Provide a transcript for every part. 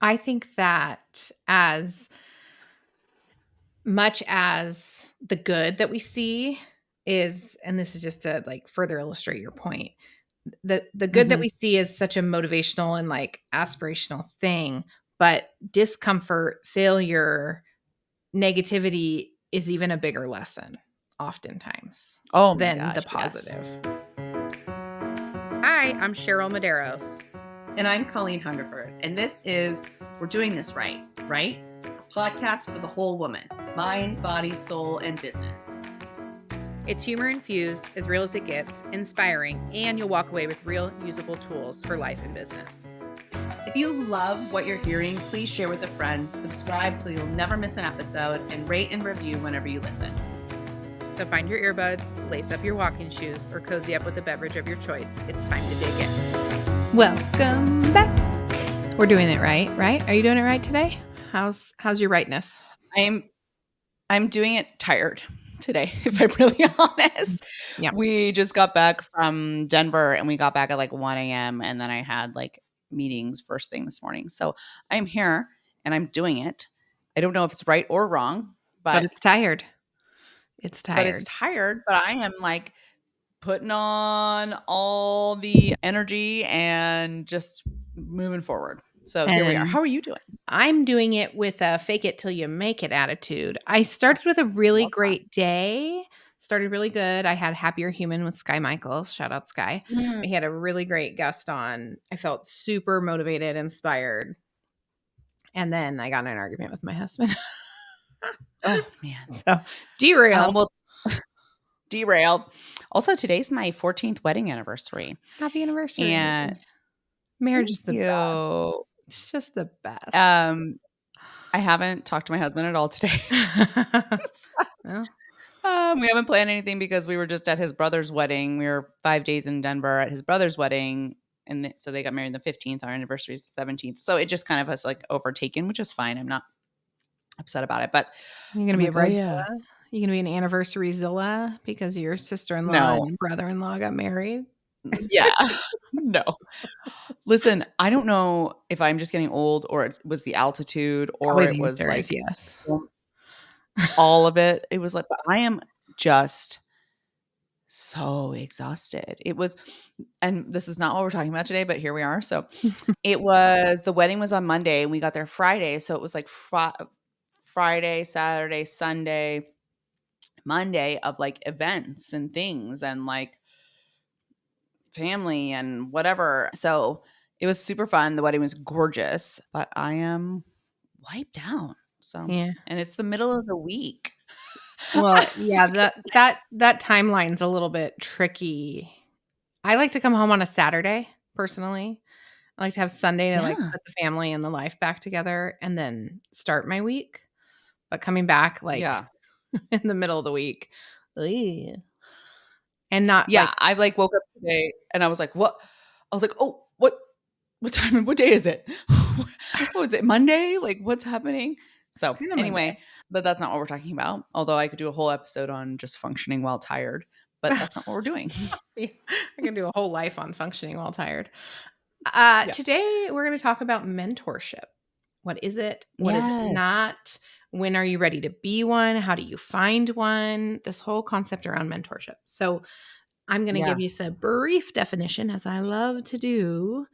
I think that as much as the good that we see is, and this is just to like further illustrate your point, the good that Mhm. we see is such a motivational and like aspirational thing, but discomfort, failure, negativity is even a bigger lesson oftentimes Oh my than the gosh, yes. positive. Hi, I'm Cheryl Medeiros. And I'm Colleen Hungerford. And this is We're Doing This Right, right? A podcast for the whole woman, mind, body, soul, and business. It's humor infused, as real as it gets, inspiring, and you'll walk away with real usable tools for life and business. If you love what you're hearing, please share with a friend, subscribe so you'll never miss an episode, and rate and review whenever you listen. So find your earbuds, lace up your walking shoes, or cozy up with a beverage of your choice. It's time to dig in. Welcome back. We're doing it right? Are you doing it right today? How's your rightness? I'm doing it tired today, if I'm really honest. Yeah. We just got back from Denver and we got back at like 1 a.m. and then I had like meetings first thing this morning. So I'm here and I'm doing it. I don't know if it's right or wrong, But but it's tired. It's but tired. it's tired, but I am like putting on all the energy and just moving forward. So here we are. And How are you doing? I'm doing it with a fake it till you make it attitude. I started with a really Love that. great day. Started really good. I had Happier Human with Sky Michaels. Shout out Sky. Mm. We had a really great guest on. I felt super motivated, inspired. And then I got in an argument with my husband. Oh man. So derailed. Well, derailed. Also, today's my 14th wedding anniversary. Happy anniversary. And Marriage thank is the best. you. It's just the best. I haven't talked to my husband at all today. Well, We haven't planned anything because we were just at his brother's wedding. We were 5 days in Denver at his brother's wedding. And so they got married on the 15th. Our anniversary is the 17th. So it just kind of has like overtaken, which is fine. I'm not upset about it. But you're gonna I'm be a like, oh, yeah. bridezilla? You gonna be an anniversary zilla because your sister-in-law No. and brother-in-law got married? Yeah. No. Listen, I don't know if I'm just getting old or it was the altitude or Probably it the was answer is like yes. all of it. It was like, but I am just so exhausted. It was, and this is not what we're talking about today, but here we are. So the wedding was on Monday and we got there Friday. So it was like Friday, Saturday, Sunday, Monday of like events and things and like family and whatever. So it was super fun. The wedding was gorgeous, but I am wiped out. So, Yeah. and it's the middle of the week. Well, yeah, that timeline's a little bit tricky. I like to come home on a Saturday, personally. I like to have Sunday to, like, Yeah. put the family and the life back together and then start my week, but coming back, like, Yeah. in the middle of the week, ugh, and not, like Yeah. I like woke up today and I was like, what? I was like, oh, what time? What day is it? What was it? Monday? Like what's happening? it's So kinda Monday. anyway, but that's not what we're talking about. Although I could do a whole episode on just functioning while tired, but that's not what we're doing. Yeah, I can do a whole life on functioning while tired. Yeah. Today we're gonna talk about mentorship. What is it? What is it Yes. not? When are you ready to be one? How do you find one? This whole concept around mentorship. So I'm going to Yeah. give you a brief definition, as I love to do.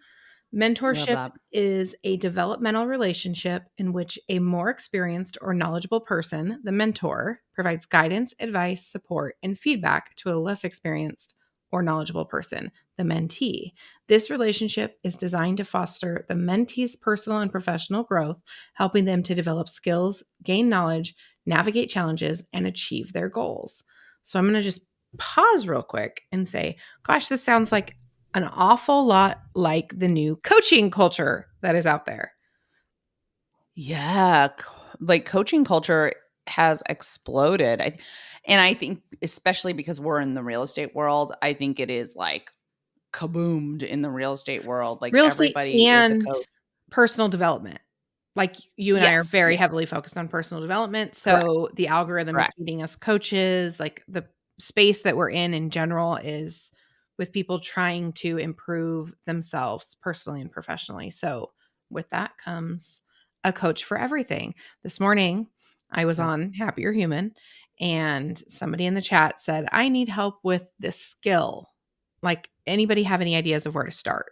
Love Mentorship that. is a developmental relationship in which a more experienced or knowledgeable person, the mentor, provides guidance, advice, support, and feedback to a less experienced or knowledgeable person, the mentee. This relationship is designed to foster the mentee's personal and professional growth, helping them to develop skills, gain knowledge, navigate challenges, and achieve their goals. So I'm going to just pause real quick and say, gosh, this sounds like an awful lot like the new coaching culture that is out there. Yeah. Like coaching culture has exploded. And I think especially because we're in the real estate world, I think it is like kaboomed in the real estate world. Like Real estate everybody is a and coach. personal development. Like you and I are Yes. very Yes. heavily focused on personal development. Correct. So the algorithm is Correct. feeding us coaches. Like the space that we're in general is with people trying to improve themselves personally and professionally. So with that comes a coach for everything. This morning, I was on Happier Human, and somebody in the chat said, I need help with this skill. Like, anybody have any ideas of where to start?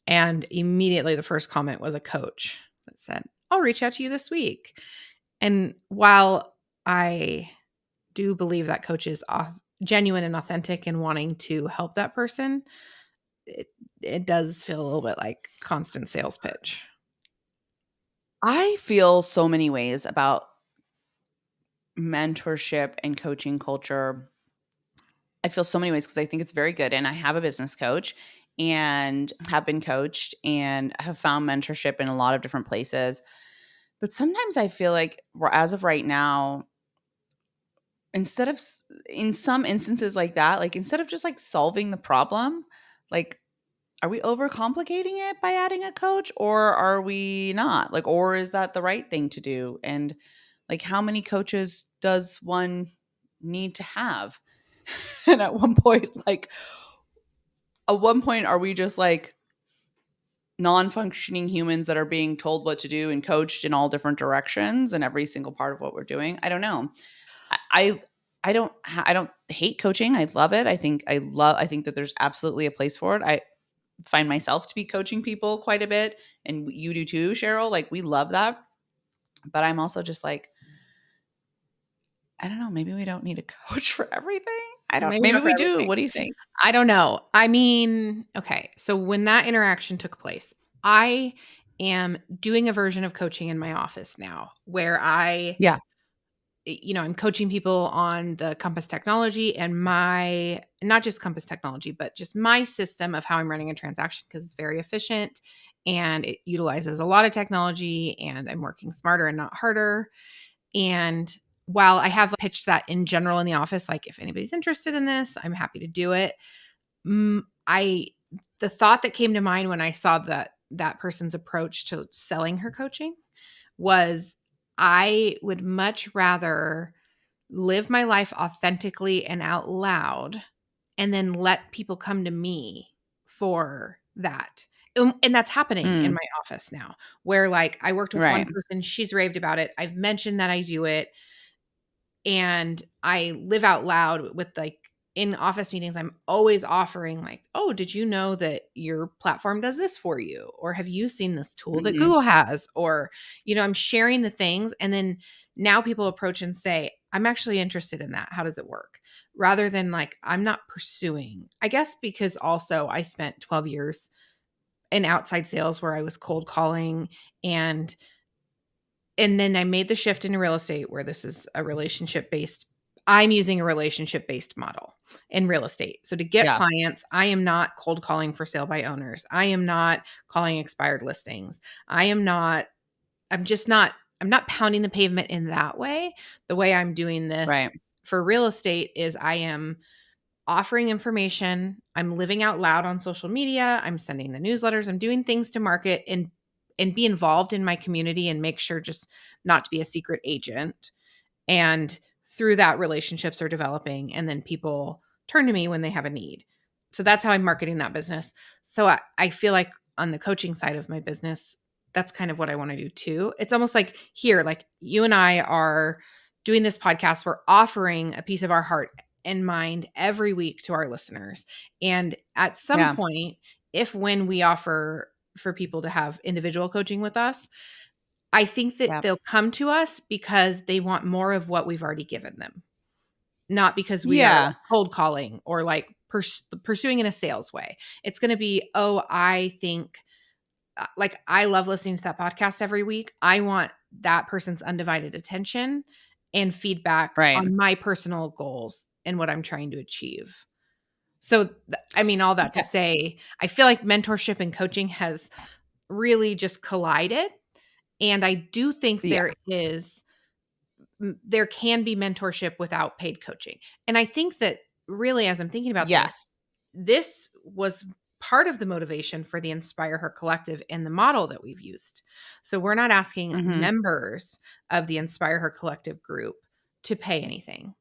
And immediately the first comment was a coach that said, I'll reach out to you this week. And while I do believe that coach is genuine and authentic in wanting to help that person, it does feel a little bit like constant sales pitch. I feel so many ways about mentorship and coaching culture. I feel so many ways because I think it's very good. And I have a business coach and have been coached and have found mentorship in a lot of different places. But sometimes I feel like, as of right now, instead of, in some instances like that, like instead of just like solving the problem, like, are we overcomplicating it by adding a coach, or are we not? Like, or is that the right thing to do? And like, how many coaches does one need to have? And at one point, are we just like non-functioning humans that are being told what to do and coached in all different directions and every single part of what we're doing? I don't know. I I don't hate coaching. I love it. I think that there's absolutely a place for it. I find myself to be coaching people quite a bit, and you do too, Cheryl. Like, we love that. But I'm also just like, I don't know, maybe we don't need a coach for everything. Maybe Maybe not for we do. everything. What do you think? I don't know. I mean, okay. So when that interaction took place, I am doing a version of coaching in my office now where Yeah. I'm coaching people on the Compass technology and not just Compass technology, but just my system of how I'm running a transaction, because it's very efficient and it utilizes a lot of technology, and I'm working smarter and not harder. And while I have pitched that in general in the office, like, if anybody's interested in this, I'm happy to do it. I The thought that came to mind when I saw that person's approach to selling her coaching was, I would much rather live my life authentically and out loud, and then let people come to me for that. And that's happening in Mm, my office now, where, like, I worked with one right. person, she's raved about it. I've mentioned that I do it, and I live out loud with, like, in office meetings, I'm always offering, like, "Oh, did you know that your platform does this for you? Or have you seen this tool that Mhm. Google has?" Or, I'm sharing the things, and then now people approach and say, "I'm actually interested in that. How does it work?" Rather than, like, I'm not pursuing. I guess because also I spent 12 years in outside sales where I was cold calling, and then I made the shift into real estate, where this is a I'm using a relationship based model in real estate. So to get Yeah. clients, I am not cold calling for sale by owners. I am not calling expired listings. I am not, I'm just not, I'm not pounding the pavement in that way. The way I'm doing Right. this for real estate is, I am offering information. I'm living out loud on social media. I'm sending the newsletters. I'm doing things to market and be involved in my community, and make sure just not to be a secret agent. And through that, relationships are developing, and then people turn to me when they have a need. So that's how I'm marketing that business. So I feel like on the coaching side of my business, that's kind of what I want to do too. It's almost like, here, like, you and I are doing this podcast, we're offering a piece of our heart and mind every week to our listeners. And at some Yeah. point, if when we offer for people to have individual coaching with us, I think that Yeah. they'll come to us because they want more of what we've already given them, not because we are, Yeah. like, cold calling or, like, pursuing in a sales way. It's going to be, oh, I think, like, I love listening to that podcast every week. I want that person's undivided attention and feedback Right. on my personal goals and what I'm trying to achieve. So, I mean, all that to Yeah. say, I feel like mentorship and coaching has really just collided. And I do think Yeah. there can be mentorship without paid coaching. And I think that, really, as I'm thinking about Yes. this was part of the motivation for the Inspire Her Collective and the model that we've used. So we're not asking Mhm. members of the Inspire Her Collective group to pay anything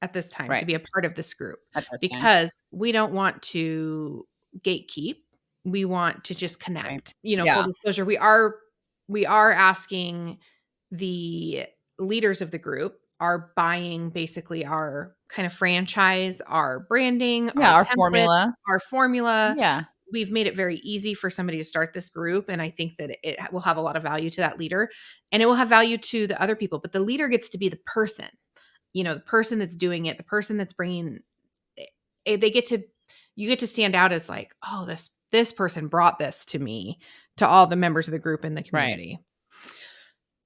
at this time to Right. be a part of this group, At this time. because we don't want to gatekeep. we want to just connect. Right. You know, full Yeah. disclosure, we are asking the leaders of the group are buying basically our kind of franchise, our branding, Yeah. our Our template, formula. our formula. Yeah. We've made it very easy for somebody to start this group. And I think that it will have a lot of value to that leader, and it will have value to the other people. But the leader gets to be the person, you know, the person that's doing it, the person that's bringing they get to, you get to stand out as like, oh, this person brought this to me, to all the members of the group in the Right. community.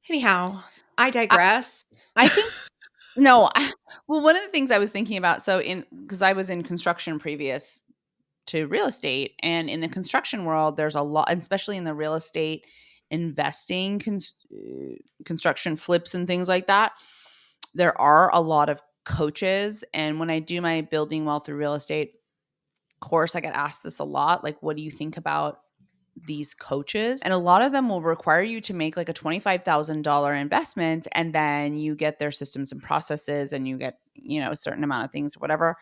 Anyhow, I I, digress. I think no. Well, one of the things I was thinking about, because I was in construction previous to real estate, and in the construction world, there's a lot, especially in the real estate investing, construction flips and things like that. There are a lot of coaches, and when I do my building wealth through real estate course, I get asked this a lot, like, what do you think about these coaches? And a lot of them will require you to make like a $25,000 investment, and then you get their systems and processes, and you get, a certain amount of things or whatever.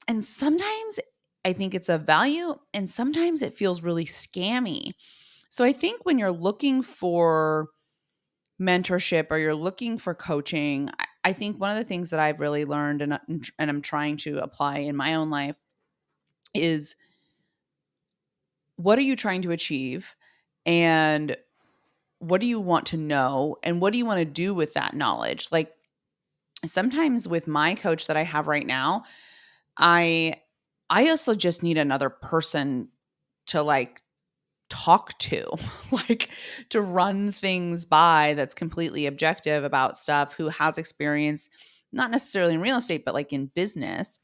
And sometimes I think it's a value, and sometimes it feels really scammy. So I think when you're looking for mentorship or you're looking for coaching, I think one of the things that I've really learned, and I'm trying to apply in my own life, is what are you trying to achieve, and what do you want to know, and what do you want to do with that knowledge? Like, sometimes with my coach that I have right now, I also just need another person to like talk to, like to run things by, that's completely objective about stuff, who has experience, not necessarily in real estate, but like in business.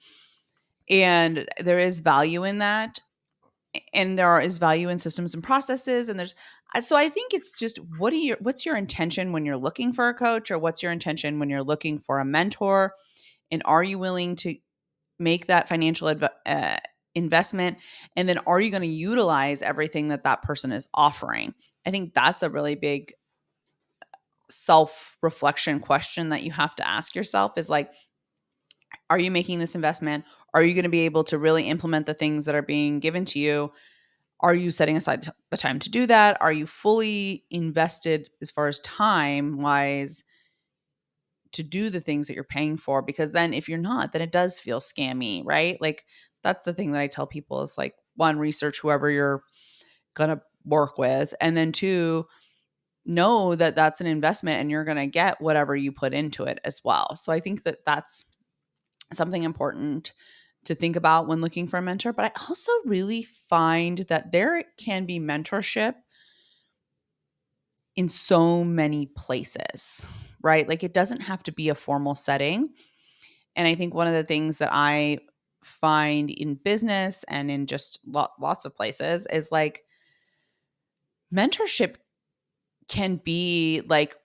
And there is value in that. And there is value in systems and processes. And so I think it's just, what's your intention when you're looking for a coach, or what's your intention when you're looking for a mentor? And are you willing to make that financial investment? And then are you going to utilize everything that that person is offering? I think that's a really big self-reflection question that you have to ask yourself, is like, are you making this investment? Are you going to be able to really implement the things that are being given to you? Are you setting aside the time to do that? Are you fully invested as far as time wise to do the things that you're paying for? Because then if you're not, then it does feel scammy, right? Like, that's the thing that I tell people is like, one, research whoever you're going to work with. And then two, know that that's an investment and you're going to get whatever you put into it as well. So I think that that's something important to think about when looking for a mentor. But I also really find that there can be mentorship in so many places, right? Like, it doesn't have to be a formal setting. And I think one of the things that I find in business and in just lots of places is like, mentorship can be like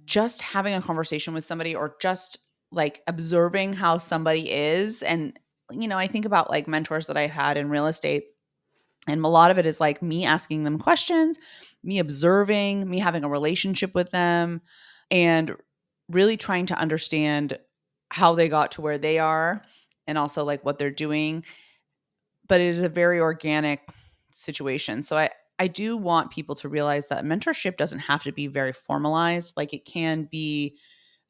just having a conversation with somebody, or just like observing how somebody is. And, I think about like mentors that I've had in real estate, and a lot of it is like me asking them questions, me observing, me having a relationship with them, and really trying to understand how they got to where they are, and also like what they're doing. But it is a very organic situation. So I do want people to realize that mentorship doesn't have to be very formalized. Like, it can be,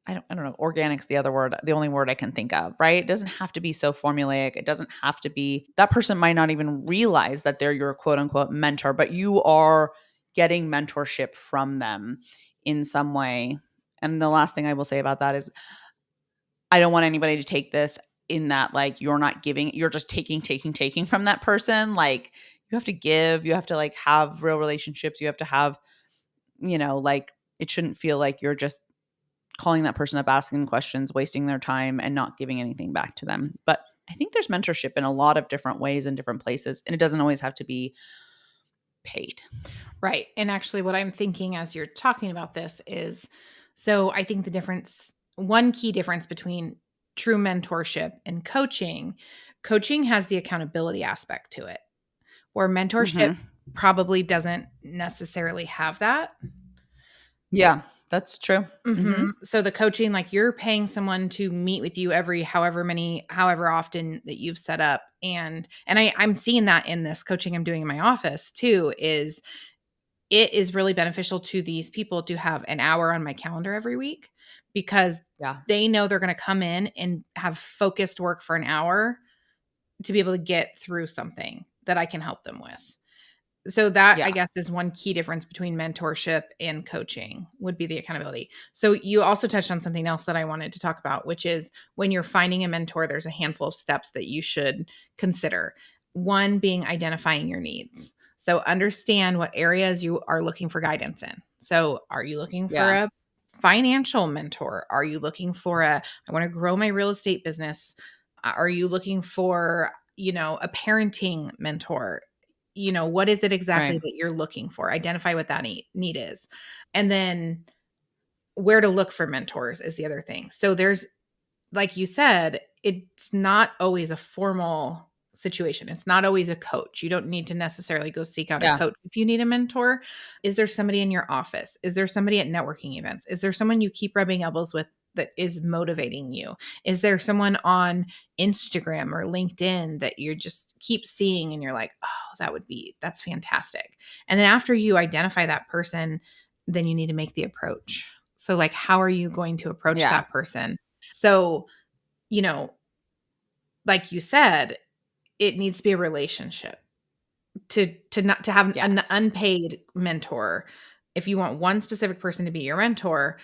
I don't know, organic's the only word I can think of, right? It doesn't have to be so formulaic. It doesn't have to be, that person might not even realize that they're your quote unquote mentor, but you are getting mentorship from them in some way. And the last thing I will say about that is, I don't want anybody to take this in that like you're not giving, you're just taking from that person. Like, you have to give, you have to like have real relationships, you have to have, like, it shouldn't feel like you're just calling that person up, asking questions, wasting their time, and not giving anything back to them. But I think there's mentorship in a lot of different ways in different places, and it doesn't always have to be paid. Right. And actually, what I'm thinking as you're talking about this is, so I think one key difference between true mentorship and coaching has the accountability aspect to it, where mentorship Mhm. probably doesn't necessarily have that. Yeah, That's true. Mm-hmm. So the coaching, like you're paying someone to meet with you every however often that you've set up. I'm seeing that in this coaching I'm doing in my office too, is it is really beneficial to these people to have an hour on my calendar every week, because Yeah. they know they're going to come in and have focused work for an hour to be able to get through something that I can help them with. So that, I Yeah. guess, is one key difference between mentorship and coaching, would be the accountability. So you also touched on something else that I wanted to talk about, which is when you're finding a mentor, there's a handful of steps that you should consider. One being identifying your needs. So understand what areas you are looking for guidance in. So are you looking for Yeah. a financial mentor? Are you looking for I want to grow my real estate business? Are you looking for, a parenting mentor? What is it exactly Right. that you're looking for? Identify what that need is. And then where to look for mentors is the other thing. So there's, like you said, it's not always a formal situation. It's not always a coach. You don't need to necessarily go seek out a Yeah. coach if you need a mentor. Is there somebody in your office? Is there somebody at networking events? Is there someone you keep rubbing elbows with that is motivating you? Is there someone on Instagram or LinkedIn that you just keep seeing and you're like, oh, that's fantastic. And then after you identify that person, then you need to make the approach. So, like, how are you going to approach Yeah. that person? So, you know, like you said, it needs to be a relationship to not to have an Yes. unpaid mentor. If you want one specific person to be your mentor,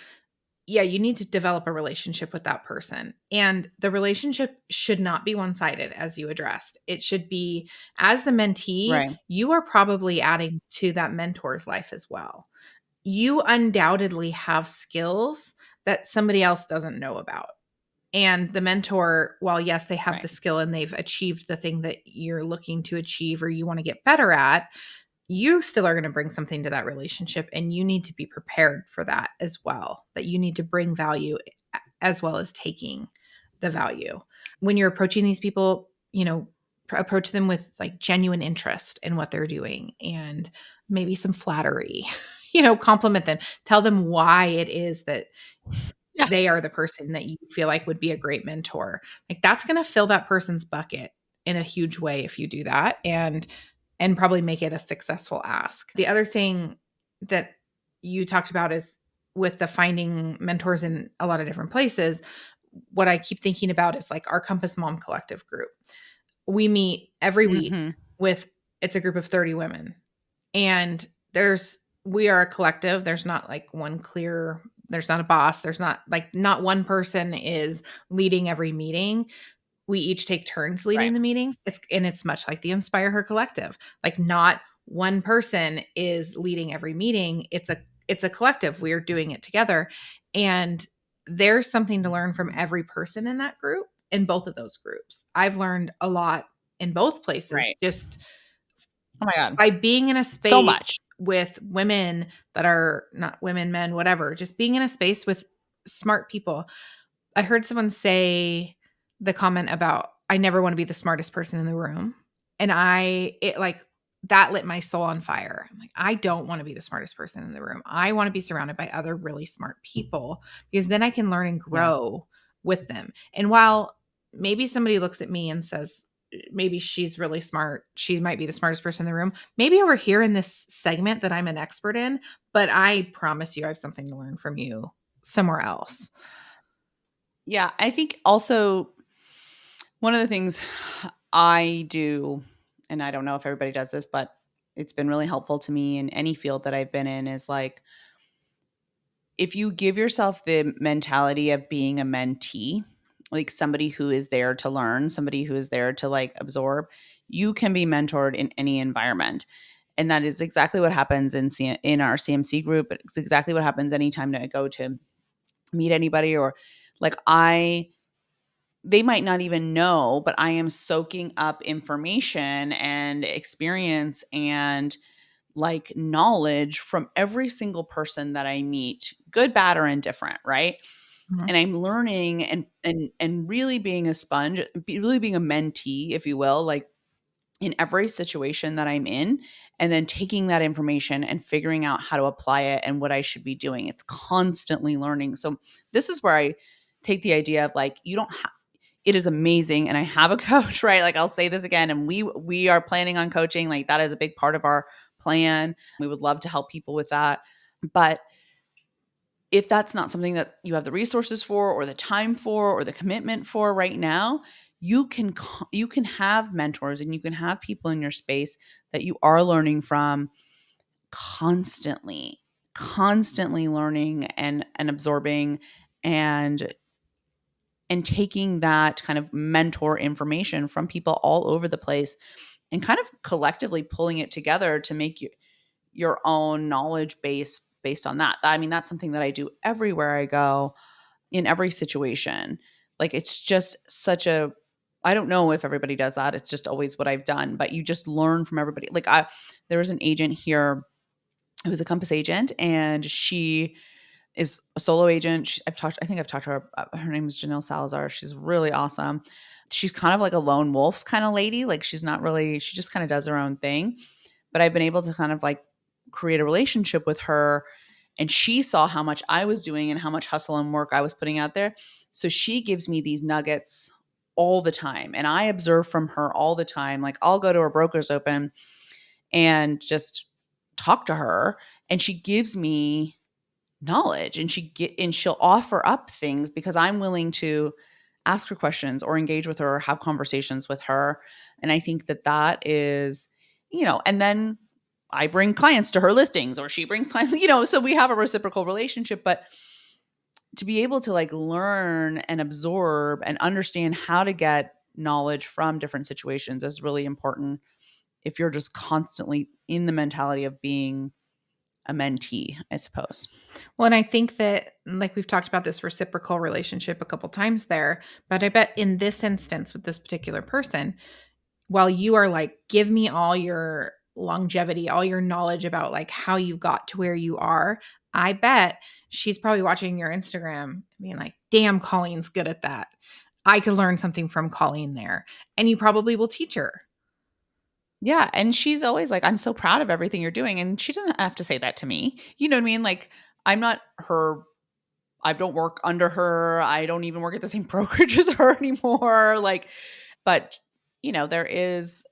yeah, you need to develop a relationship with that person. And the relationship should not be one-sided, as you addressed. It should be, as the mentee, Right. you are probably adding to that mentor's life as well. You undoubtedly have skills that somebody else doesn't know about. And the mentor, while yes, they have the Right. skill and they've achieved the thing that you're looking to achieve or you want to get better at, you still are going to bring something to that relationship, and you need to be prepared for that as well. That you need to bring value as well as taking the value. When you're approaching these people, approach them with like genuine interest in what they're doing and maybe some flattery. Compliment them. Tell them why it is that Yeah. they are the person that you feel like would be a great mentor. Like, that's going to fill that person's bucket in a huge way if you do that, and probably make it a successful ask. The other thing that you talked about is with the finding mentors in a lot of different places. What I keep thinking about is like our Compass Mom Collective group. We meet every week Mm-hmm. with, it's a group of 30 women, and we are a collective. There's not like there's not a boss. There's not one person is leading every meeting. We each take turns leading Right. the meetings. It's much like the Inspire Her Collective. Like, not one person is leading every meeting. It's a collective. We're doing it together. And there's something to learn from every person in that group, in both of those groups. I've learned a lot in both places, Right. just Oh my God. by being in a So much. space with women that are not women, men, whatever, just being in a space with smart people. I heard someone say the comment about, I never want to be the smartest person in the room. And that lit my soul on fire. I'm like, I don't want to be the smartest person in the room. I want to be surrounded by other really smart people, because then I can learn and Yeah. grow with them. And while maybe somebody looks at me and says, maybe she's really smart, she might be the smartest person in the room, maybe over here in this segment that I'm an expert in, but I promise you I have something to learn from you somewhere else. Yeah. I think also one of the things I do, and I don't know if everybody does this, but it's been really helpful to me in any field that I've been in, is like, if you give yourself the mentality of being a mentee, like somebody who is there to learn, somebody who is there to like absorb, you can be mentored in any environment. And that is exactly what happens in our CMC group. It's exactly what happens anytime I go to meet anybody, or like they might not even know, but I am soaking up information and experience and like knowledge from every single person that I meet, good, bad, or indifferent, right? Mhm. And I'm learning and really being a sponge, really being a mentee, if you will, like in every situation that I'm in, and then taking that information and figuring out how to apply it and what I should be doing. It's constantly learning. So this is where I take the idea of like, you don't have, it is amazing. And I have a coach, right? Like I'll say this again, and we are planning on coaching. Like that is a big part of our plan. We would love to help people with that. But if that's not something that you have the resources for or the time for or the commitment for right now, you can have mentors and you can have people in your space that you are learning from constantly learning and absorbing and taking that kind of mentor information from people all over the place and kind of collectively pulling it together to make your own knowledge base based on that. I mean, that's something that I do everywhere I go in every situation. Like it's just such a I don't know if everybody does that. It's just always what I've done, but you just learn from everybody. Like there was an agent here who was a Compass agent, and she is a solo agent. I think I've talked to her. Her name is Janelle Salazar. She's really awesome. She's kind of like a lone wolf kind of lady. Like she's not really, she just kind of does her own thing. But I've been able to kind of like create a relationship with her. And she saw how much I was doing and how much hustle and work I was putting out there. So she gives me these nuggets all the time. And I observe from her all the time. Like I'll go to her broker's open and just talk to her. And she gives me knowledge, and she'll offer up things because I'm willing to ask her questions or engage with her or have conversations with her. And I think that that is, and then I bring clients to her listings or she brings clients, so we have a reciprocal relationship. But to be able to like learn and absorb and understand how to get knowledge from different situations is really important if you're just constantly in the mentality of being a mentee, I suppose. Well, and I think that, like we've talked about this reciprocal relationship a couple times there, but I bet in this instance with this particular person, while you are like, give me all your longevity, all your knowledge about like how you got to where you are, I bet she's probably watching your Instagram being like, damn, Colleen's good at that. I could learn something from Colleen there. And you probably will teach her. Yeah, and she's always like, "I'm so proud of everything you're doing," and she doesn't have to say that to me. You know what I mean? Like, I'm not her I don't work under her. I don't even work at the same brokerage as her anymore. Like, but there is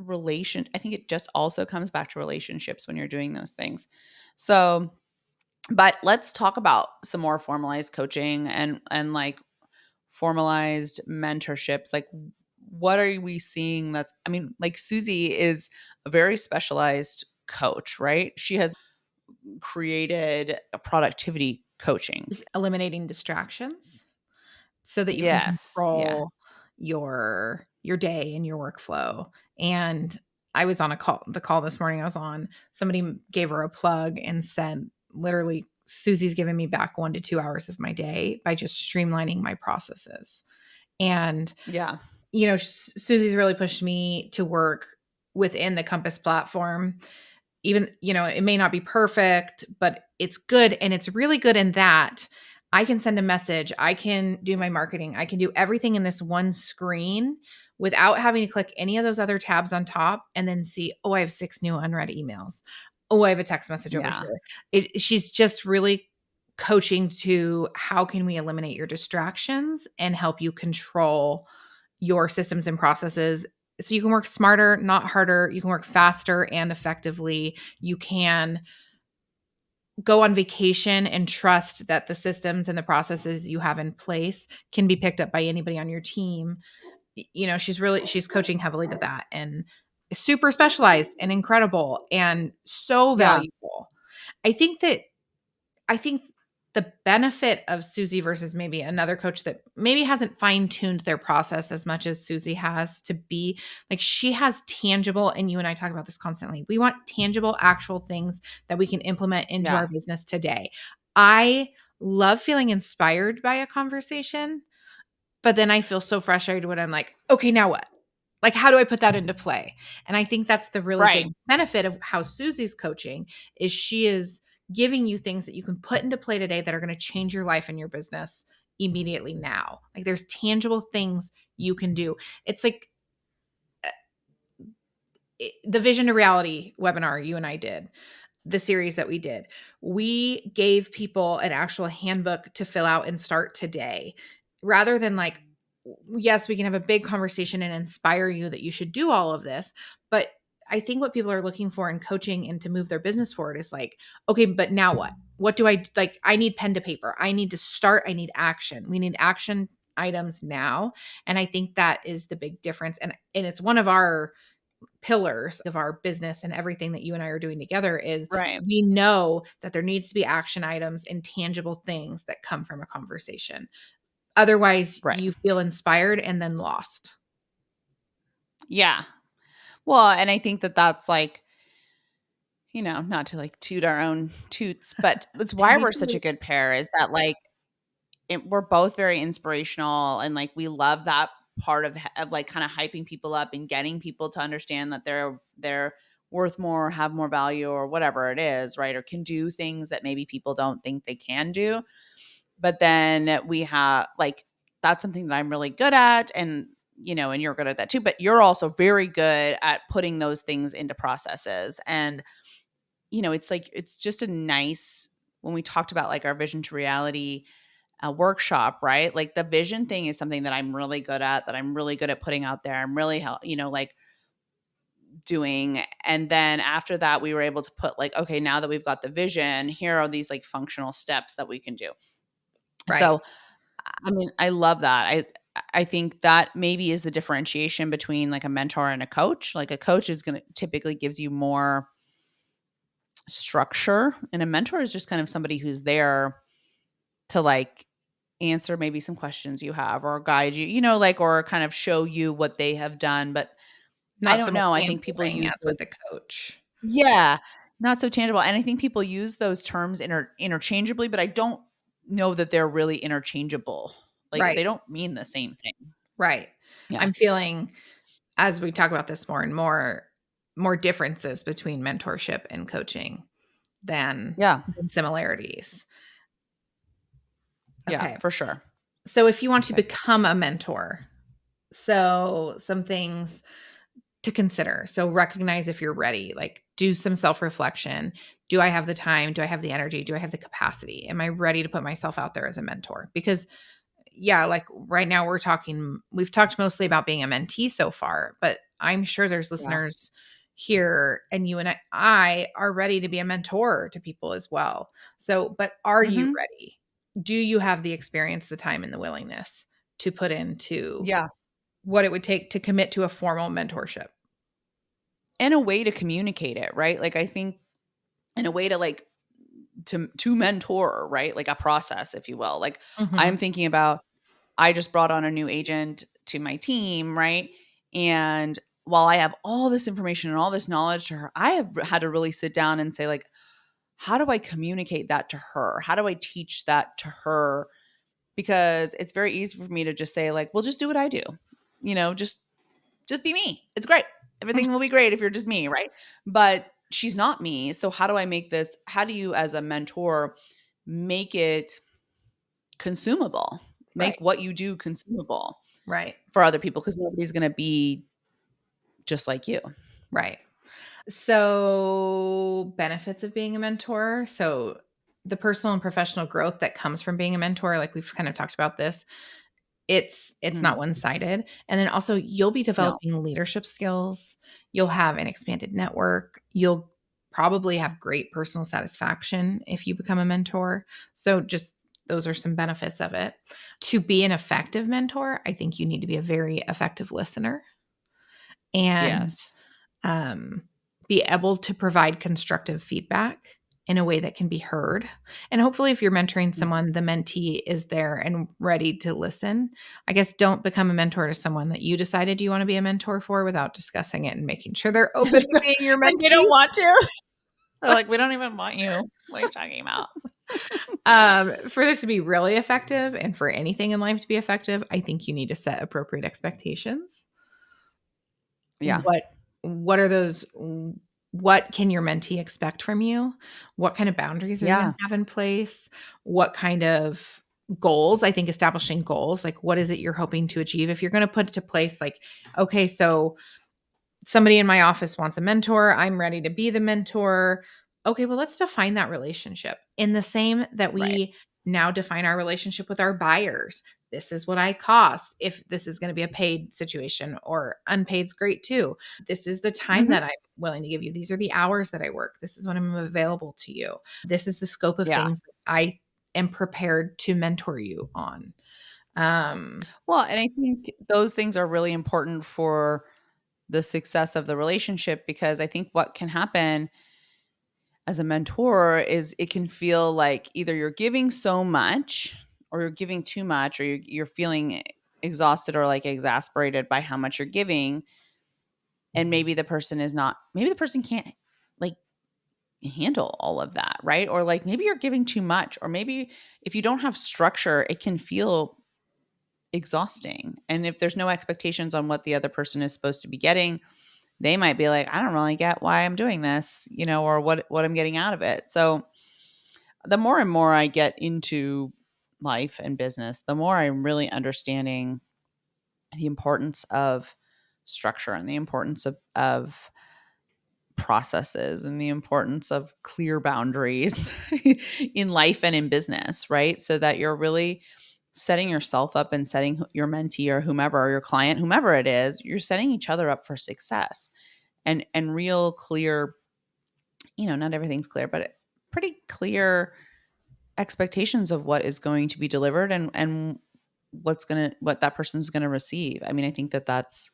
I think it just also comes back to relationships when you're doing those things. So, but let's talk about some more formalized coaching and like formalized mentorships. Like what are we seeing like Susie is a very specialized coach, right? She has created a productivity coaching. Is eliminating distractions so that you can Yes. Yeah. control your day and your workflow. And I was on the call this morning I was on, somebody gave her a plug and said, literally, Susie's giving me back 1 to 2 hours of my day by just streamlining my processes. And, Yeah. Susie's really pushed me to work within the Compass platform. Even, it may not be perfect, but it's good. And it's really good in that I can send a message, I can do my marketing, I can do everything in this one screen without having to click any of those other tabs on top and then see, oh, I have 6 new unread emails. Oh, I have a text message over Yeah. here. She's just really coaching to how can we eliminate your distractions and help you control your systems and processes so you can work smarter, not harder. You can work faster and effectively. You can go on vacation and trust that the systems and the processes you have in place can be picked up by anybody on your team. She's coaching heavily to that, and super specialized and incredible and so Yeah. valuable. I think the benefit of Susie versus maybe another coach that maybe hasn't fine-tuned their process as much as Susie has, to be like, she has tangible, and you and I talk about this constantly. We want tangible, actual things that we can implement into Yeah. our business today. I love feeling inspired by a conversation, but then I feel so frustrated when I'm like, okay, now what? Like, how do I put that into play? And I think that's the really Right. big benefit of how Susie's coaching is. She is giving you things that you can put into play today that are going to change your life and your business immediately now. Like, there's tangible things you can do. It's like the Vision to Reality webinar you and I did, the series that we did, we gave people an actual handbook to fill out and start today, rather than like, yes, we can have a big conversation and inspire you that you should do all of this. But I think what people are looking for in coaching and to move their business forward is like, okay, but now what? What do I like? I need pen to paper. I need to start. I need action. We need action items now. And I think that is the big difference. And it's one of our pillars of our business and everything that you and I are doing together is Right. we know that there needs to be action items and tangible things that come from a conversation. Otherwise, Right. you feel inspired and then lost. Yeah. Well, and I think that that's like, not to like toot our own toots, but it's why we're such a good pair is that like we're both very inspirational and like we love that part of like kind of hyping people up and getting people to understand that they're worth more, have more value or whatever it is, right? Or can do things that maybe people don't think they can do. But then we have like that's something that I'm really good at and and you're good at that too, but you're also very good at putting those things into processes. And it's like it's just a nice when we talked about like our vision to reality workshop, right? Like the vision thing is something that I'm really good at, that I'm really good at putting out there. I'm really like doing. And then after that, we were able to put like, okay, now that we've got the vision, here are these like functional steps that we can do. Right. So, I mean, I love that. I think that maybe is the differentiation between like a mentor and a coach. Like a coach is going to typically gives you more structure and a mentor is just kind of somebody who's there to like answer maybe some questions you have or guide you, like or kind of show you what they have done. But I Not so don't much know. I think people hand-holding use as those with a coach. yeah, not so tangible. And I think people use those terms interchangeably, but I don't know that they're really interchangeable. Like Right. they don't mean the same thing. Right. Yeah. I'm feeling as we talk about this more and more differences between mentorship and coaching than Yeah. similarities. Yeah, Okay. for sure. So if you want to Okay. become a mentor, so some things to consider. So recognize if you're ready, like do some self-reflection. Do I have the time? Do I have the energy? Do I have the capacity? Am I ready to put myself out there as a mentor? Because yeah, like right now we've talked mostly about being a mentee so far, but I'm sure there's Yeah. listeners here and you and I are ready to be a mentor to people as well. So, but are you Mhm. ready? Do you have the experience, the time and the willingness to put into Yeah. what it would take to commit to a formal mentorship? And a way to communicate it, right? Like I think in a way to like to mentor, right? Like a process, if you will. Like I'm Mhm. thinking about I just brought on a new agent to my team, right? And while I have all this information and all this knowledge to her, I have had to really sit down and say, like, how do I communicate that to her? How do I teach that to her? Because it's very easy for me to just say, like, well, just do what I do. Just be me. It's great. Everything will be great if you're just me, right? But she's not me. So how do I make this? How do you, as a mentor, make it consumable? Right. Make what you do consumable Right. for other people because nobody's going to be just like you. Right. So, benefits of being a mentor. So, the personal and professional growth that comes from being a mentor, like we've kind of talked about this, it's Mm, not one-sided. And then also you'll be no. developing leadership skills. You'll have an expanded network. You'll probably have great personal satisfaction if you become a mentor. So just those are some benefits of it. To be an effective mentor, I think you need to be a very effective listener and Yes. um, be able to provide constructive feedback in a way that can be heard. And hopefully, if you're mentoring Mm. someone, the mentee is there and ready to listen. I guess don't become a mentor to someone that you decided you want to be a mentor for without discussing it and making sure they're open to being your Like they mentee. don't want to. They're like, we don't even want you. What are you talking about? For this to be really effective and for anything in life to be effective, I think you need to set appropriate expectations. Yeah. What are those? What can your mentee expect from you? What kind of boundaries are you going Yeah. to have in place? What kind of goals? I think establishing goals, like what is it you're hoping to achieve? If you're going to put into place, like, okay, so somebody in my office wants a mentor. I'm ready to be the mentor. Okay, well, let's define that relationship in the same that Right. we now define our relationship with our buyers. This is what I cost. If this is going to be a paid situation or unpaid is great too. This is the time Mhm. that I'm willing to give you. These are the hours that I work. This is when I'm available to you. This is the scope of Yeah. things that I am prepared to mentor you on. Well, and I think those things are really important for the success of the relationship, because I think what can happen as a mentor is it can feel like either you're giving so much or you're giving too much, or you're feeling exhausted or like exasperated by how much you're giving. And maybe the person is not, maybe the person can't like handle all of that, right? Or like maybe you're giving too much, or maybe if you don't have structure, it can feel exhausting. And if there's no expectations on what the other person is supposed to be getting, they might be like, I don't really get why I'm doing this, or what I'm getting out of it. So the more and more I get into life and business, the more I'm really understanding the importance of structure and the importance of processes and the importance of clear boundaries in life and in business, right? So that you're really setting yourself up and setting your mentee or whomever, or your client, whomever it is, you're setting each other up for success and real clear, not everything's clear, but pretty clear expectations of what is going to be delivered and what that person's going to receive. I mean, I think that that's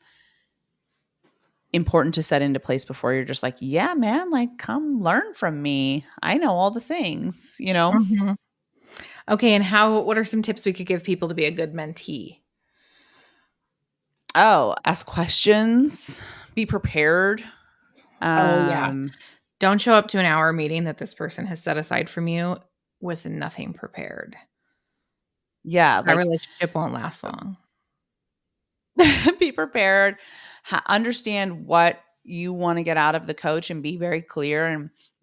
important to set into place before you're just like, yeah, man, like come learn from me. I know all the things. Mhm. Okay, and what are some tips we could give people to be a good mentee? Oh, ask questions, be prepared. Oh, yeah. Um, Don't show up to an hour meeting that this person has set aside from you with nothing prepared. yeah, That like relationship won't last long. be prepared, understand what you want to get out of the coach, and be very clear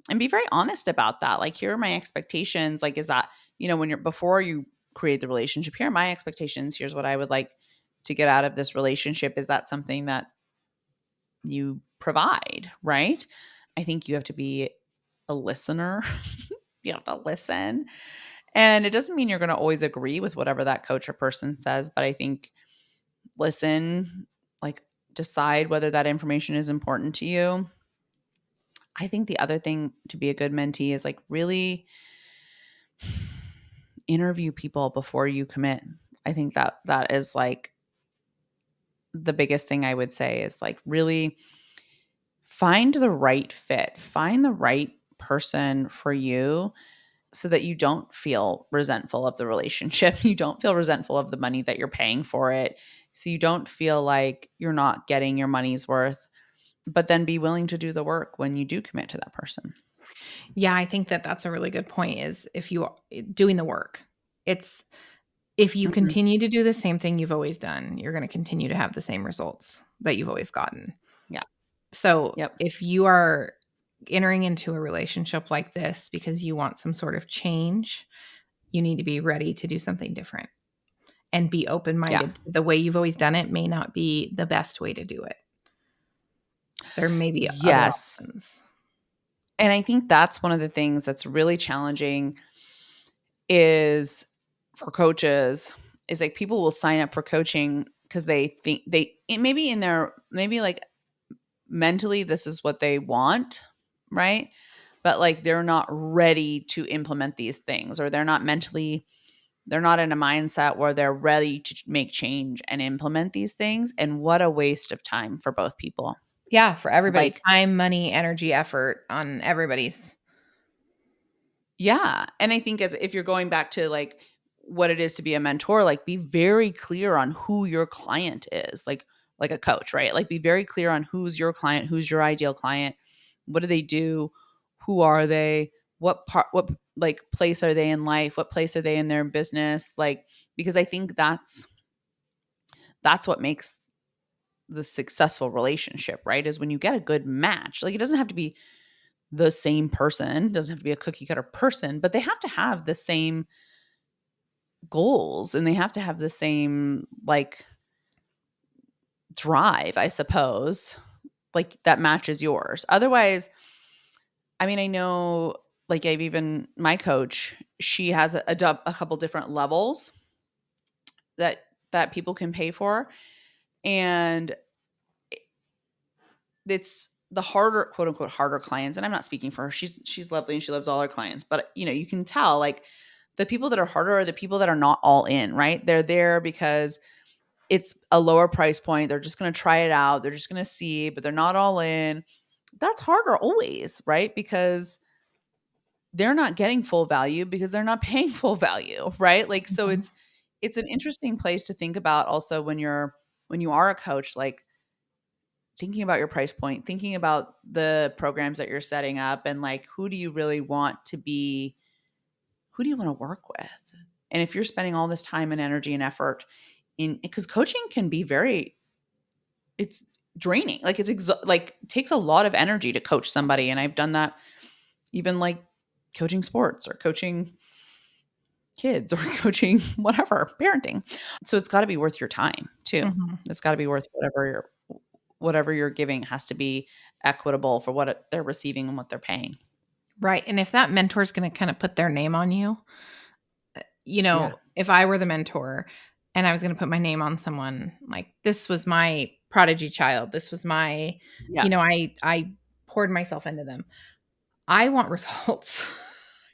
and be very honest about that. Like, here are my expectations. Like, is that, when you're before you create the relationship, here are my expectations. Here's what I would like to get out of this relationship. Is that something that you provide, right? I think you have to be a listener. You have to listen. And it doesn't mean you're going to always agree with whatever that coach or person says, but I think listen, like decide whether that information is important to you. I think the other thing to be a good mentee is like really interview people before you commit. I think that is like the biggest thing I would say is like really find the right fit, find the right person for you so that you don't feel resentful of the relationship. You don't feel resentful of the money that you're paying for it. So you don't feel like you're not getting your money's worth, but then be willing to do the work when you do commit to that person. Yeah, I think that that's a really good point is if you doing the work. It's if you Mhm. continue to do the same thing you've always done, you're going to continue to have the same results that you've always gotten. Yeah. So, Yep. if you are entering into a relationship like this because you want some sort of change, you need to be ready to do something different and be Yeah. open-minded. The way you've always done it may not be the best way to do it. There may be other Yes. options. And I think that's one of the things that's really challenging is for coaches is like people will sign up for coaching because they think maybe like mentally this is what they want, right? But like they're not ready to implement these things, or they're not in a mindset where they're ready to make change and implement these things. And what a waste of time for both people. Yeah, for everybody. Like, Time, money, energy, effort on everybody's. yeah. And I think as if you're going back to like what it is to be a mentor, like be very clear on who your client is, like a coach, right? Like be very clear on who's your client, who's your ideal client, what do they do, who are they, what like place are they in life, what place are they in their business, like because I think that's what makes the successful relationship, right? Is when you get a good match. Like it doesn't have to be the same person, doesn't have to be a cookie cutter person, but they have to have the same goals and they have to have the same like drive, I suppose. like that matches yours. Otherwise, I mean, I know like my coach, she has a couple different levels that people can pay for. And it's the harder, quote unquote, harder clients. And I'm not speaking for her. She's lovely and she loves all her clients. But you can tell like the people that are harder are the people that are not all in, right? They're there because it's a lower price point. They're just going to try it out. They're just going to see, but they're not all in. That's harder always, right? Because they're not getting full value because they're not paying full value, right? Like, so Mhm. it's an interesting place to think about also when you are a coach, like thinking about your price point, thinking about the programs that you're setting up and like who do you really want to be, who do you want to work with? And if you're spending all this time and energy and effort in, because coaching can be it's draining. Like like takes a lot of energy to coach somebody. And I've done that even like coaching sports or coaching kids or coaching whatever, parenting. So it's got to be worth your time too. Mhm. It's got to be worth whatever you're giving has to be equitable for what they're receiving and what they're paying. Right. And if that mentor is going to kind of put their name on you, Yeah. if I were the mentor and I was going to put my name on someone, like this was my prodigy child, this was my, Yeah. I poured myself into them. I want results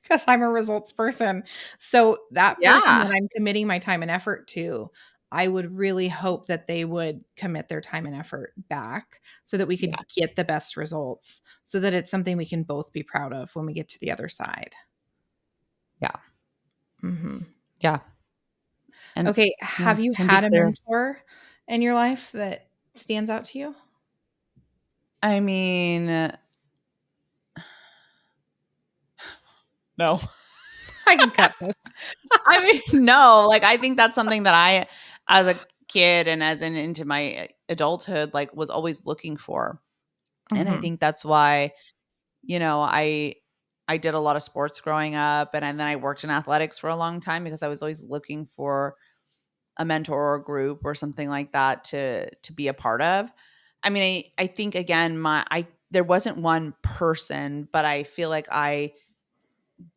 because I'm a results person. So that person Yeah. that I'm committing my time and effort to, I would really hope that they would commit their time and effort back so that we could Yeah. get the best results so that it's something we can both be proud of when we get to the other side. Yeah. Mhm. Yeah. And Okay, have you and be had a clear. mentor in your life that stands out to you? I mean, no. I can cut this. I mean, no, like I think that's something that I as a kid and as into my adulthood like was always looking for. And I Mhm. think that's why, I did a lot of sports growing up and then I worked in athletics for a long time because I was always looking for a mentor or a group or something like that to be a part of. I mean, I think again, there wasn't one person, but I feel like I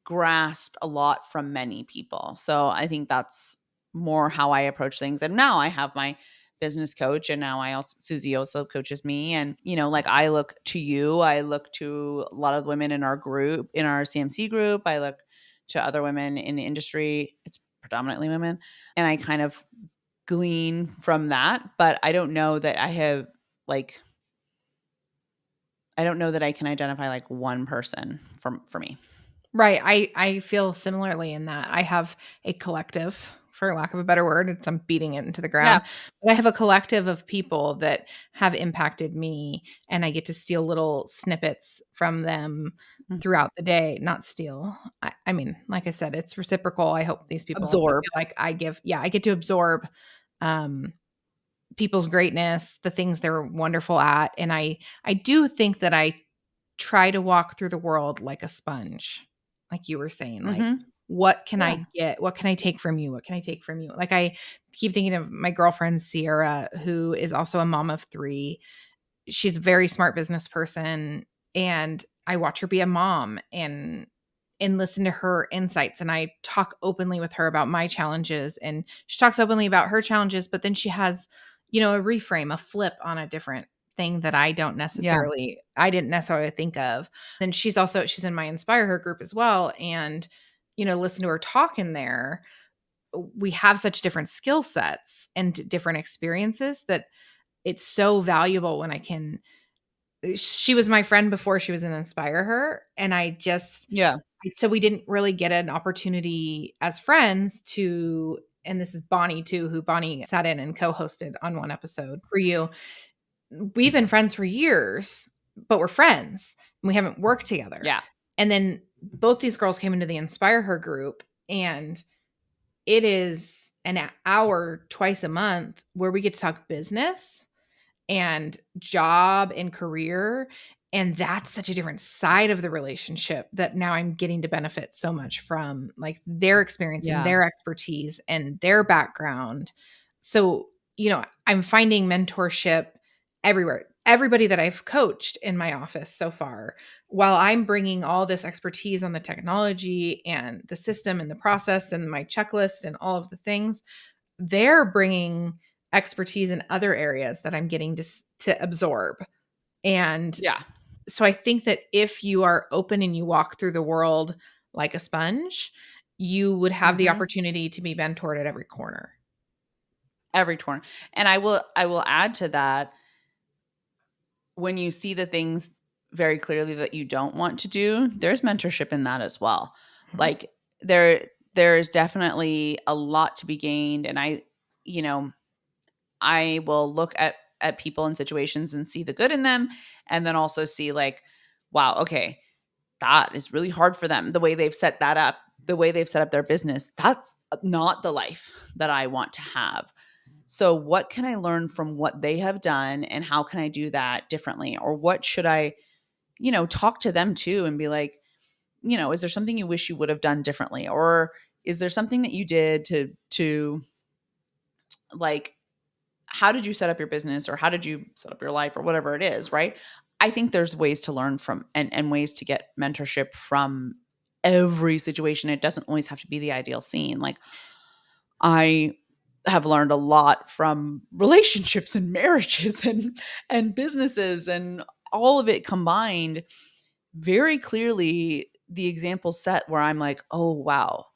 grasped a lot from many people. So I think that's more how I approach things. And now I have my business coach and now Susie also coaches me. And, like I look to you, I look to a lot of women in our group, in our CMC group. I look to other women in the industry. It's predominantly women. And I kind of glean from that. But I don't know that I don't know that I can identify like one person for me. Right. I feel similarly in that I have a collective, for lack of a better word. I'm beating it into the Yeah. ground. But I have a collective of people that have impacted me, and I get to steal little snippets from them Mhm. throughout the day. Not steal. I mean, like I said, it's reciprocal. I hope these people also Absorb. feel like I get to absorb um, people's greatness, the things they're wonderful at, and I do think that I try to walk through the world like a sponge. Like you were saying, like, Mhm. what can Yeah. I get? What can I take from you? What can I take from you? Like I keep thinking of my girlfriend Sierra, who is also a mom of 3. She's a very smart business person, and I watch her be a mom and listen to her insights, and I talk openly with her about my challenges, and she talks openly about her challenges, but then she has, a reframe, a flip on a different thing that Yeah. I didn't necessarily think of. Then she's in my Inspire Her group as well, and listen to her talk in there. We have such different skill sets and different experiences that it's so valuable when I can she was my friend before she was in Inspire Her, and Yeah. so we didn't really get an opportunity as friends to, and this is Bonnie too, who Bonnie sat in and co-hosted on one episode for you. We've been friends for years, but we're friends and we haven't worked together. Yeah. And then both these girls came into the Inspire Her group, and it is an hour twice a month where we get to talk business and job and career. And that's such a different side of the relationship that now I'm getting to benefit so much from, like their experience and Yeah. their expertise and their background. So, I'm finding mentorship everywhere. everybody that I've coached in my office so far, while I'm bringing all this expertise on the technology and the system and the process and my checklist and all of the things, they're bringing expertise in other areas that I'm getting to absorb. And Yeah. so I think that if you are open and you walk through the world like a sponge, you would have the opportunity to be mentored at every corner. Every turn. And I will add to that, when you see the things very clearly that you don't want to do, there's mentorship in that as well. Mhm. Like there's definitely a lot to be gained. And I will look at people and situations and see the good in them, and then also see like, wow, okay, that is really hard for them. The way they've set that up, the way they've set up their business, that's not the life that I want to have. So what can I learn from what they have done, and how can I do that differently? Or what should I, talk to them too and be like, is there something you wish you would have done differently? Or is there something that you did to like, how did you set up your business, or how did you set up your life, or whatever it is, right? I think there's ways to learn from, and ways to get mentorship from every situation. It doesn't always have to be the ideal scene. Like, I have learned a lot from relationships and marriages and businesses and all of it combined. Very clearly the example set where I'm like, "Oh, wow.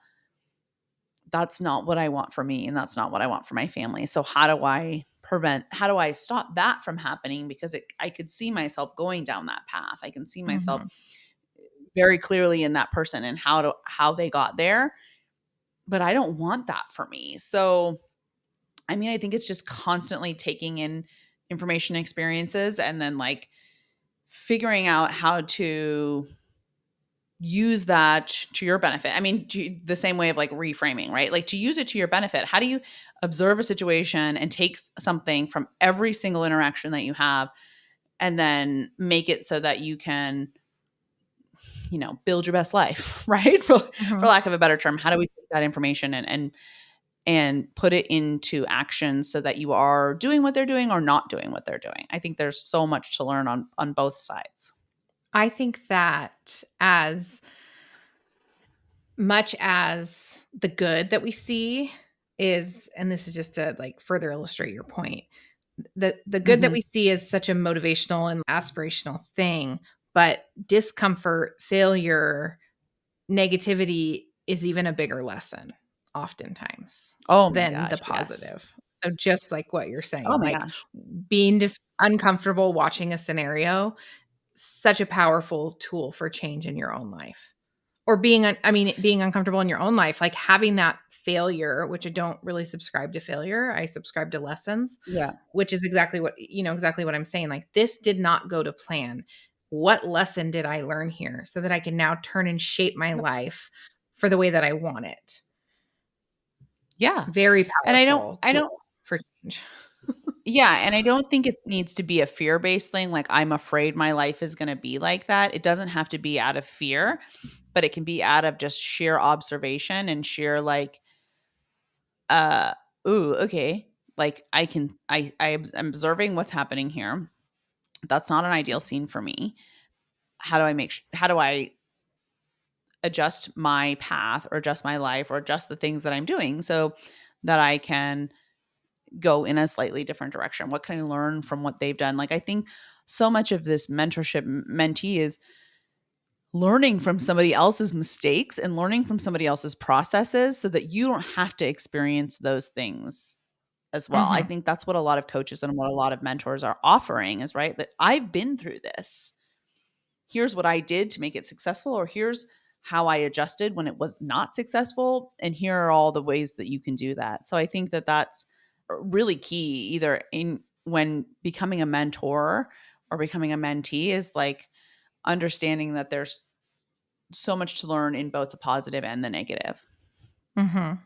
That's not what I want for me, and that's not what I want for my family. So how do I stop that from happening?" Because I could see myself going down that path. I can see myself very clearly in that person and how they got there, but I don't want that for me. So, I mean, I think it's just constantly taking in information, experiences, and then like figuring out how to use that to your benefit. I mean, the same way of like reframing, right? Like, to use it to your benefit. How do you observe a situation and take something from every single interaction that you have, and then make it so that you can, build your best life, right? For lack of a better term, how do we take that information and put it into action so that you are doing what they're doing or not doing what they're doing? I think there's so much to learn on both sides. I think that as much as the good that we see is, and this is just to like further illustrate your point, the good that Mhm. we see is such a motivational and aspirational thing, but discomfort, failure, negativity is even a bigger lesson oftentimes Oh my than the gosh, yes. positive. So just like what you're Oh saying, my like gosh. being uncomfortable watching a scenario, such a powerful tool for change in your own life. Or being uncomfortable in your own life, like having that failure, which I don't really subscribe to failure. I subscribe to lessons, Yeah. which is exactly what I'm saying. Like, this did not go to plan. What lesson did I learn here so that I can now turn and shape my Yep. life for the way that I want it? Yeah. Very And powerful I don't tool for change. yeah, and I don't think it needs to be a fear-based thing, like, I'm afraid my life is gonna be like that. It doesn't have to be out of fear, but it can be out of just sheer observation and sheer, like, uh, "Ooh, okay." Like, I'm observing what's happening here. That's not an ideal scene for me. How do I adjust my path, or adjust my life, or adjust the things that I'm doing so that I can go in a slightly different direction? What can I learn from what they've done? Like, I think so much of this mentorship mentee is learning from somebody else's mistakes and learning from somebody else's processes so that you don't have to experience those things as well. I Mhm. think that's what a lot of coaches and what a lot of mentors are offering is, right? That I've been through this. Here's what I did to make it successful, or here's how I adjusted when it was not successful. And here are all the ways that you can do that. So I think that that's really key, either in when becoming a mentor or becoming a mentee, is like understanding that there's so much to learn in both the positive and the negative. Mhm.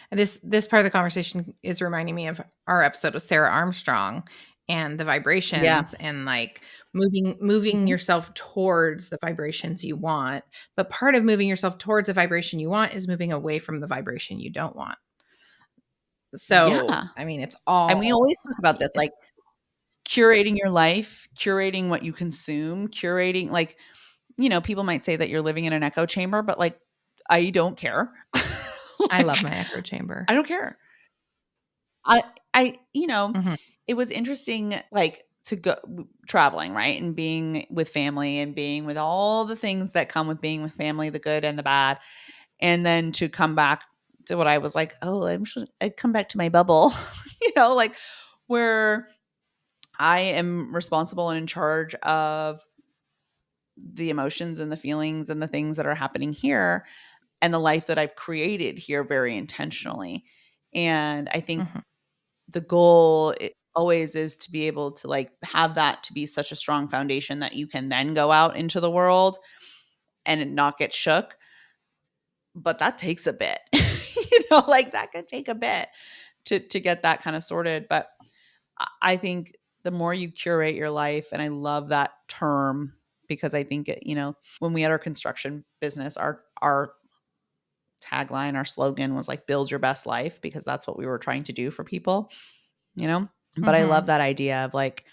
And this part of the conversation is reminding me of our episode with Sarah Armstrong and the Yeah. vibrations, and like moving Mhm. yourself towards the vibrations you want. But part of moving yourself towards the vibration you want is moving away from the vibration you don't want. So, Yeah. I mean, it's And we all always talk about this, it's like, curating your life, curating what you consume, curating, like, people might say that you're living in an echo chamber, but like, I don't care. I love Like, my echo chamber. I don't care. I, Mhm. it was interesting, like, to go traveling, right? And being with family and being with all the things that come with being with family, the good and the bad. And then to come back to what I was like, oh, I'd come back to my bubble, like, where I am responsible and in charge of the emotions and the feelings and the things that are happening here and the life that I've created here very intentionally. And I think Mhm. the goal always is to be able to, like, have that to be such a strong foundation that you can then go out into the world and not get shook. But that takes a bit, like, that could take a bit to get that kind of sorted. But I think the more you curate your life, and I love that term because I think when we had our construction business, our tagline, our slogan was like, build your best life, because that's what we were trying to do for people, But I love Mhm. that idea of, like,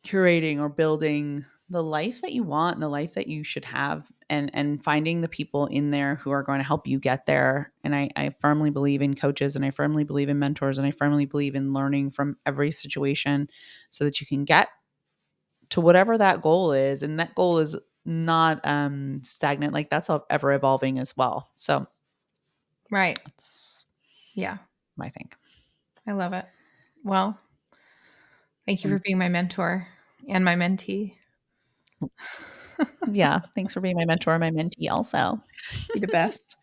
curating or building the life that you want and the life that you should have, and finding the people in there who are going to help you get there. And I firmly believe in coaches, and I firmly believe in mentors, and I firmly believe in learning from every situation so that you can get to whatever that goal is. And that goal is not stagnant. Like, that's ever evolving as well. So Right. that's Yeah. my thing. I love it. Well, thank you for Um, being my mentor and my mentee. yeah. Thanks for being my mentor, my mentee also. You're the best.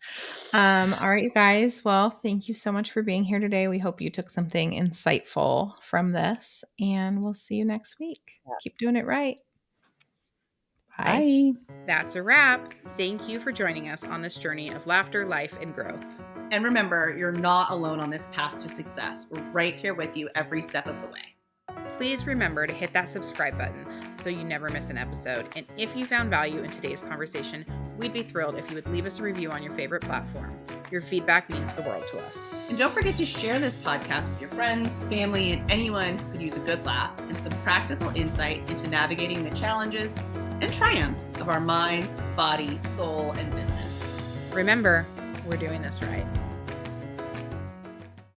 All right, you guys. Well, thank you so much for being here today. We hope you took something insightful from this, and we'll see you next week. Keep doing it right. Bye. Bye. That's a wrap. Thank you for joining us on this journey of laughter, life, and growth. And remember, you're not alone on this path to success. We're right here with you every step of the way. Please remember to hit that subscribe button so you never miss an episode. And if you found value in today's conversation, we'd be thrilled if you would leave us a review on your favorite platform. Your feedback means the world to us. And don't forget to share this podcast with your friends, family, and anyone who could use a good laugh and some practical insight into navigating the challenges and triumphs of our minds, body, soul, and business. Remember, we're doing this right.